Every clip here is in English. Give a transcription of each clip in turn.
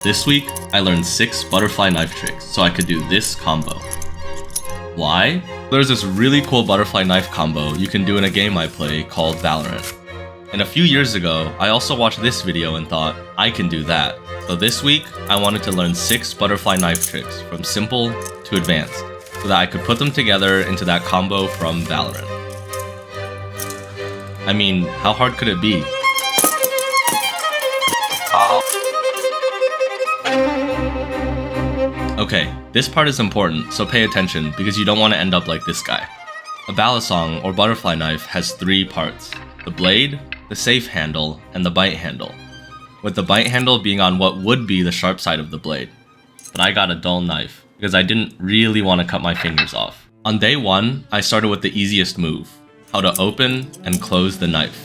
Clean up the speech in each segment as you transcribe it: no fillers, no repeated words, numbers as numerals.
This week, I learned 6 butterfly knife tricks so I could do this combo. Why? There's this really cool butterfly knife combo you can do in a game I play called Valorant. And a few years ago, I also watched this video and thought, I can do that. So this week, I wanted to learn 6 butterfly knife tricks from simple to advanced, so that I could put them together into that combo from Valorant. I mean, how hard could it be? Okay, this part is important, so pay attention because you don't want to end up like this guy. A balisong or butterfly knife has 3 parts: the blade, the safe handle, and the bite handle, with the bite handle being on what would be the sharp side of the blade. But I got a dull knife because I didn't really want to cut my fingers off. On day 1, I started with the easiest move: how to open and close the knife.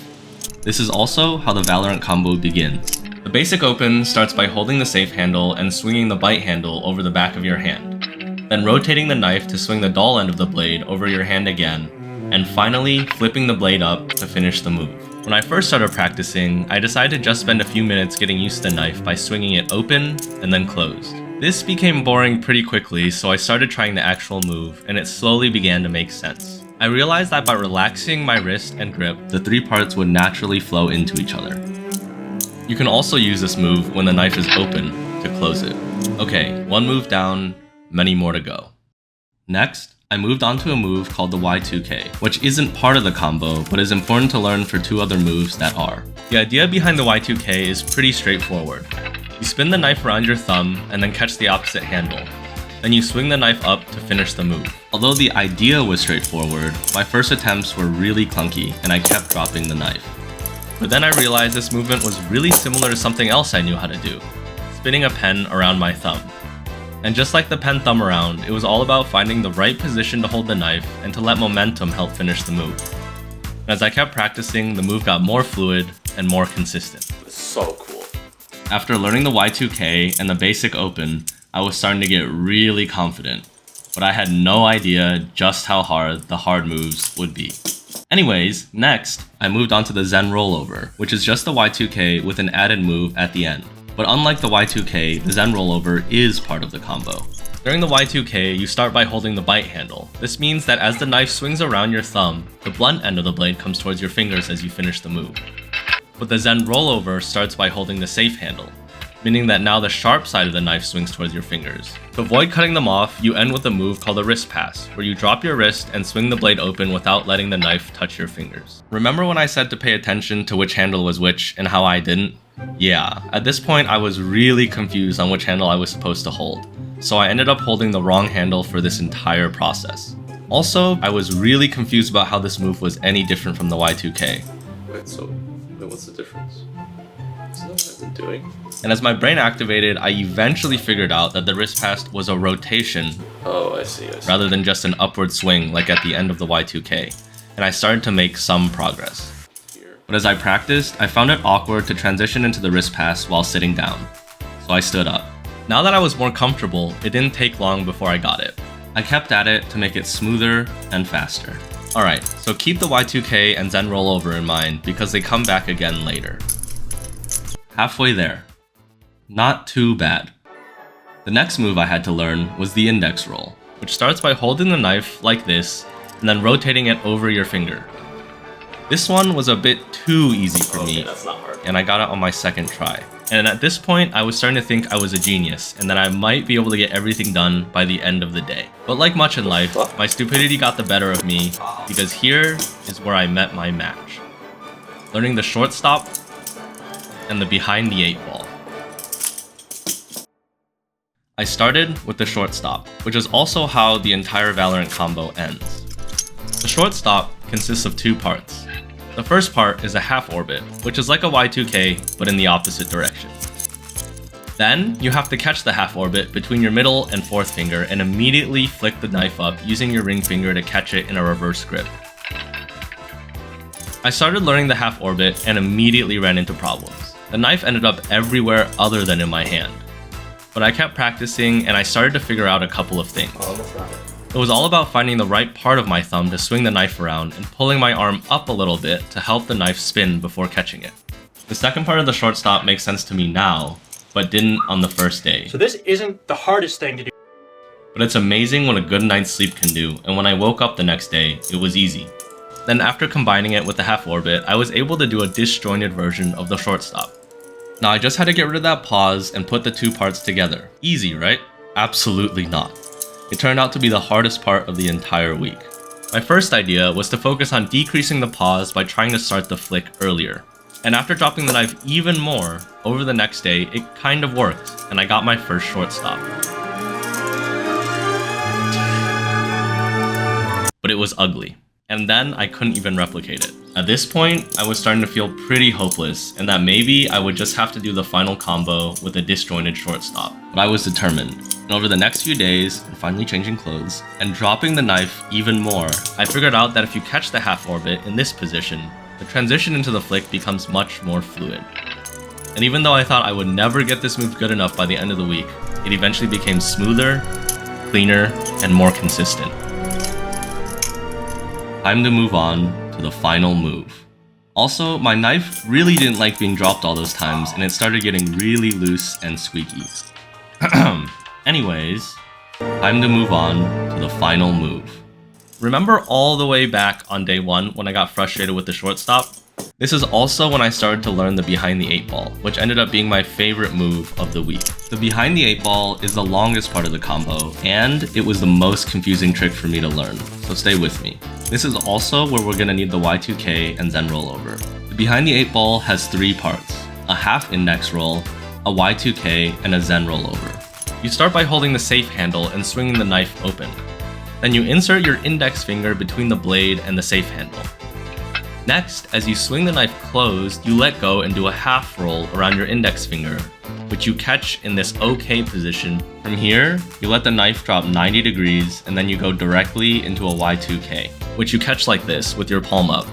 This is also how the Valorant combo begins. The basic open starts by holding the safe handle and swinging the bite handle over the back of your hand, then rotating the knife to swing the dull end of the blade over your hand again, and finally flipping the blade up to finish the move. When I first started practicing, I decided to just spend a few minutes getting used to the knife by swinging it open and then closed. This became boring pretty quickly, so I started trying the actual move, and it slowly began to make sense. I realized that by relaxing my wrist and grip, the 3 parts would naturally flow into each other. You can also use this move when the knife is open to close it. Okay, 1 move down, many more to go. Next, I moved on to a move called the Y2K, which isn't part of the combo, but is important to learn for 2 other moves that are. The idea behind the Y2K is pretty straightforward. You spin the knife around your thumb and then catch the opposite handle. Then you swing the knife up to finish the move. Although the idea was straightforward, my first attempts were really clunky and I kept dropping the knife. But then I realized this movement was really similar to something else I knew how to do: spinning a pen around my thumb. And just like the pen thumb around, it was all about finding the right position to hold the knife and to let momentum help finish the move. And as I kept practicing, the move got more fluid and more consistent. It's so cool. After learning the Y2K and the basic open, I was starting to get really confident, but I had no idea just how hard the hard moves would be. Anyways, next, I moved on to the Zen rollover, which is just the Y2K with an added move at the end. But unlike the Y2K, the Zen rollover is part of the combo. During the Y2K, you start by holding the bite handle. This means that as the knife swings around your thumb, the blunt end of the blade comes towards your fingers as you finish the move. But the Zen rollover starts by holding the safe handle, meaning that now the sharp side of the knife swings towards your fingers. To avoid cutting them off, you end with a move called a wrist pass, where you drop your wrist and swing the blade open without letting the knife touch your fingers. Remember when I said to pay attention to which handle was which and how I didn't? Yeah, at this point I was really confused on which handle I was supposed to hold, so I ended up holding the wrong handle for this entire process. Also, I was really confused about how this move was any different from the Y2K. Wait, what's the difference? Isn't that what I've been doing? And as my brain activated, I eventually figured out that the wrist pass was a rotation. Oh, I see. Rather than just an upward swing like at the end of the Y2K, and I started to make some progress. But as I practiced, I found it awkward to transition into the wrist pass while sitting down, so I stood up. Now that I was more comfortable, it didn't take long before I got it. I kept at it to make it smoother and faster. Alright, so keep the Y2K and Zen rollover in mind because they come back again later. Halfway there. Not too bad. The next move I had to learn was the index roll, which starts by holding the knife like this and then rotating it over your finger. This one was a bit too easy for me, that's not hard. And I got it on my second try. And at this point, I was starting to think I was a genius and that I might be able to get everything done by the end of the day. But like much in life, my stupidity got the better of me because here is where I met my match. Learning the shortstop and the behind the 8 ball. I started with the shortstop, which is also how the entire Valorant combo ends. The shortstop consists of 2 parts. The first part is a half orbit, which is like a Y2K, but in the opposite direction. Then, you have to catch the half orbit between your middle and 4th finger and immediately flick the knife up using your ring finger to catch it in a reverse grip. I started learning the half orbit and immediately ran into problems. The knife ended up everywhere other than in my hand. But I kept practicing and I started to figure out a couple of things. It was all about finding the right part of my thumb to swing the knife around and pulling my arm up a little bit to help the knife spin before catching it. The second part of the shortstop makes sense to me now, but didn't on the first day. So this isn't the hardest thing to do. But it's amazing what a good night's sleep can do, and when I woke up the next day, it was easy. Then after combining it with the half orbit, I was able to do a disjointed version of the shortstop. Now I just had to get rid of that pause and put the two parts together. Easy, right? Absolutely not. It turned out to be the hardest part of the entire week. My first idea was to focus on decreasing the pause by trying to start the flick earlier. And after dropping the knife even more, over the next day, it kind of worked, and I got my first shortstop. But it was ugly. And then I couldn't even replicate it. At this point, I was starting to feel pretty hopeless, and that maybe I would just have to do the final combo with a disjointed shortstop. But I was determined. And over the next few days, and finally changing clothes, and dropping the knife even more, I figured out that if you catch the half orbit in this position, the transition into the flick becomes much more fluid. And even though I thought I would never get this move good enough by the end of the week, it eventually became smoother, cleaner, and more consistent. Time to move on to the final move. Also, my knife really didn't like being dropped all those times, and it started getting really loose and squeaky. Anyways, time to move on to the final move. Remember all the way back on day 1 when I got frustrated with the shortstop? This is also when I started to learn the behind the 8 ball, which ended up being my favorite move of the week. The behind the 8 ball is the longest part of the combo, and it was the most confusing trick for me to learn, so stay with me. This is also where we're gonna need the Y2K and Zen rollover. The behind the 8 ball has 3 parts: a half index roll, a Y2K, and a Zen rollover. You start by holding the safe handle and swinging the knife open. Then you insert your index finger between the blade and the safe handle. Next, as you swing the knife closed, you let go and do a half roll around your index finger, which you catch in this OK position. From here, you let the knife drop 90 degrees and then you go directly into a Y2K, which you catch like this with your palm up.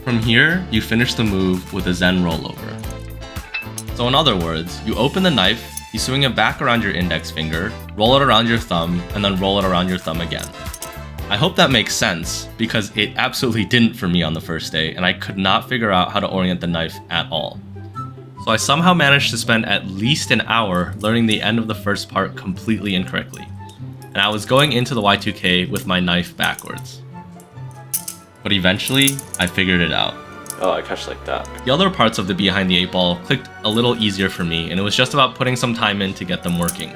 From here, you finish the move with a Zen rollover. So in other words, you open the knife, you swing it back around your index finger, roll it around your thumb, and then roll it around your thumb again. I hope that makes sense, because it absolutely didn't for me on the first day, and I could not figure out how to orient the knife at all. So I somehow managed to spend at least an hour learning the end of the first part completely incorrectly, and I was going into the Y2K with my knife backwards. But eventually, I figured it out. Oh, I catch like that. The other parts of the behind the 8 ball clicked a little easier for me, and it was just about putting some time in to get them working.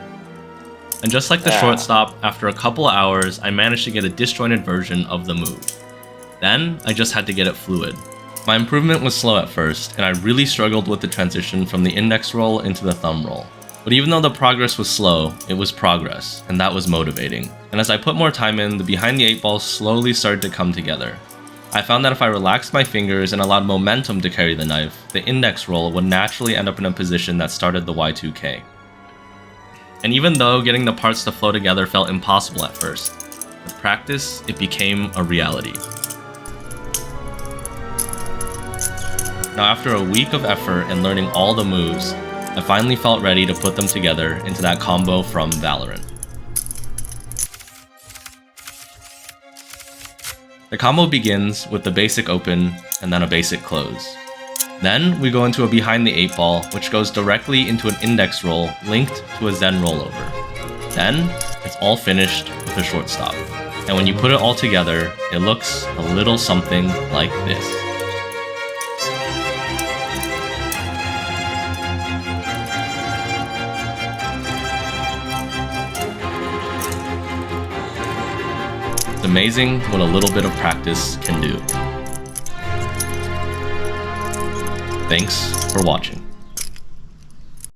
And just like the shortstop, after a couple hours, I managed to get a disjointed version of the move. Then, I just had to get it fluid. My improvement was slow at first, and I really struggled with the transition from the index roll into the thumb roll. But even though the progress was slow, it was progress, and that was motivating. And as I put more time in, the behind the 8 ball slowly started to come together. I found that if I relaxed my fingers and allowed momentum to carry the knife, the index roll would naturally end up in a position that started the Y2K. And even though getting the parts to flow together felt impossible at first, with practice, it became a reality. Now after a week of effort and learning all the moves, I finally felt ready to put them together into that combo from Valorant. The combo begins with the basic open and then a basic close. Then we go into a behind the 8 ball, which goes directly into an index roll linked to a Zen rollover. Then it's all finished with a shortstop. And when you put it all together, it looks a little something like this. It's amazing what a little bit of practice can do. Thanks for watching.